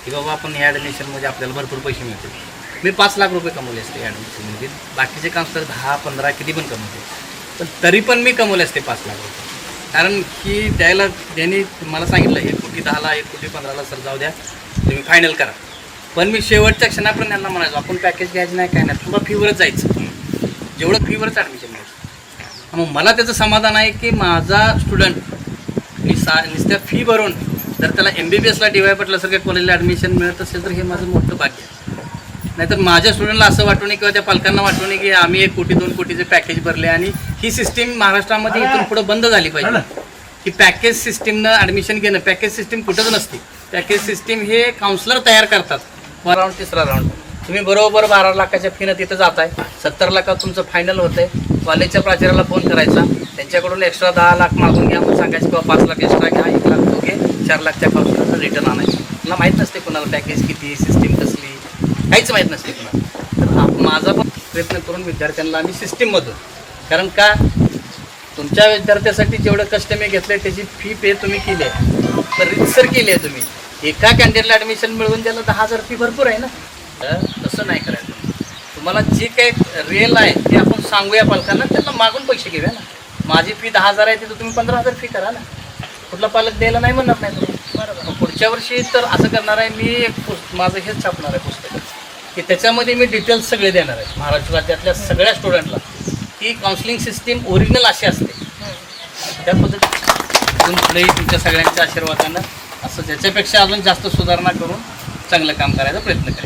की बाबा आपण ह्या ॲडमिशनमध्ये आपल्याला भरपूर पैसे मिळतील. मी 5 लाख रुपये कमवले असते ॲडमिशनमध्ये. बाकीचे काउन्सलर 10-15 किती पण कमवते, पण तरी पण मी कमवले असते 5 लाख रुपये. कारण की त्यांनी मला सांगितलं 1,10,00,000 1,15,00,000 सर जाऊ द्या, तुम्ही फायनल करा. पण मी शेवटच्या क्षणापर्यंत त्यांना म्हणायचो आपण पॅकेज घ्यायचं नाही, काय नाही, तुम्हाला फीवरच जायचं, जेवढं फीवरच ॲडमिशन घ्यायचं. मग मला त्याचं समाधान आहे की माझा स्टुडंट मी नुसत्या फी भरून जर त्याला MBBSला DY पाटलासारख्या कॉलेजला ॲडमिशन मिळत असेल तर हे माझं मोठं भाग्य आहे. नाहीतर माझ्या स्टुडंटला असं वाटू नये किंवा त्या पालकांना वाटू नये की आम्ही 1 कोटी 2 कोटीचे पॅकेज भरले आणि ही सिस्टीम महाराष्ट्रामध्ये इथून पुढं बंद झाली पाहिजे की पॅकेज सिस्टीमनं ॲडमिशन घेणं. पॅकेज सिस्टीम कुठंच नसते. पॅकेज सिस्टीम हे काउन्सलर तयार करतात. 1 राऊंड 3रा राऊंड तुम्ही बरोबर 12 लाखाच्या फीनं तिथं जाताय, 70 लाखात तुमचं फायनल होतं आहे. कॉलेजच्या प्राचार्याला फोन करायचा, त्यांच्याकडून एक्स्ट्रा 10 लाख मागून घ्या, मग सांगायचं किंवा 5 लाख एक्स्ट्रा घ्या, 1 लाख तो घे, 4 लाखच्या काउन्सलरचं रिटर्न आणायचं. मला माहीत नसते कोणाला पॅकेज किती, सिस्टीम कसली, काहीच माहीत नसते कोणाला. तर माझा पण प्रयत्न करून विद्यार्थ्यांना आम्ही सिस्टीममधून, कारण का तुमच्या विद्यार्थ्यासाठी जेवढं कष्ट मी घेतलं आहे त्याची फी पे तुम्ही केली आहे, तर रितसर केली आहे तुम्ही. एका कॅन्डिडेटला ॲडमिशन मिळवून द्यायला 10,000 फी भरपूर आहे ना. तर तसं नाही करायचं. तुम्हाला जे काही रिअल आहे ते आपण सांगूया पालकांना, त्यांना मागून पैसे घेऊया ना. माझी फी 10,000 आहे तिथं तुम्ही 15,000 फी करा ना. कुठला पालक द्यायला नाही म्हणणार नाही तुम्ही. बरोबर. पुढच्या वर्षी तर असं करणार आहे मी, माझं हेच छापणार आहे पुस्तक की त्याच्यामध्ये मी डिटेल्स सगळे देणार आहे महाराष्ट्र राज्यातल्या सगळ्या स्टुडंटला की काउन्सिलिंग सिस्टीम ओरिजिनल अशी असते. त्या पद्धतीतून पुढेही तुमच्या सगळ्यांच्या आशीर्वादानं असं ज्याच्यापेक्षा अजून जास्त सुधारणा करून चांगलं काम करायचा प्रयत्न करेन.